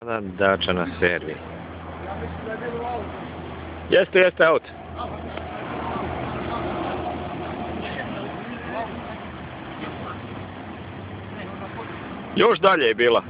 Dača na servi. Jeste auto. Još dalje je bila.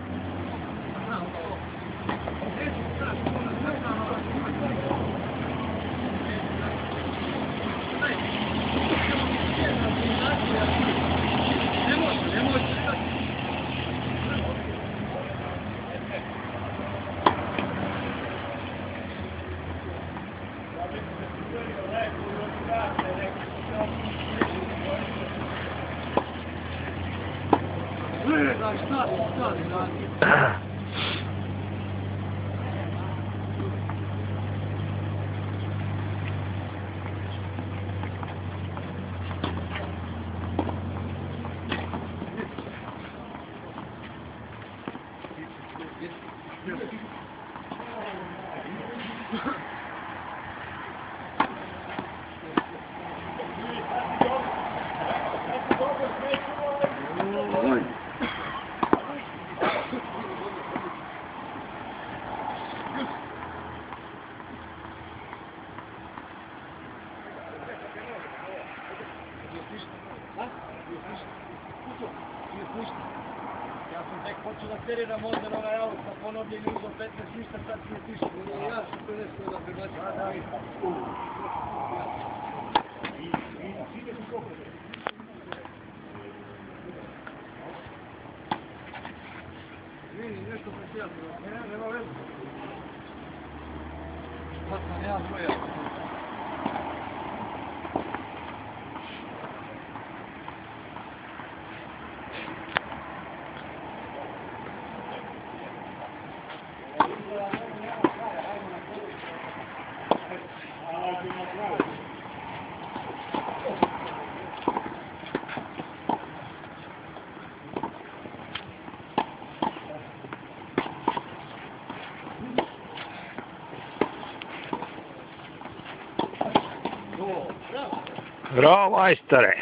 Ja sam tek počeo da teriram ovdje na ovaj aut, na ponovljenju uzao 15 ništa, sad ti je tišao. Ja sam to nešto da prebacim. Vidi, nešto presijatno, nema veze. Sad sam ja svoja. Bravo, majstore!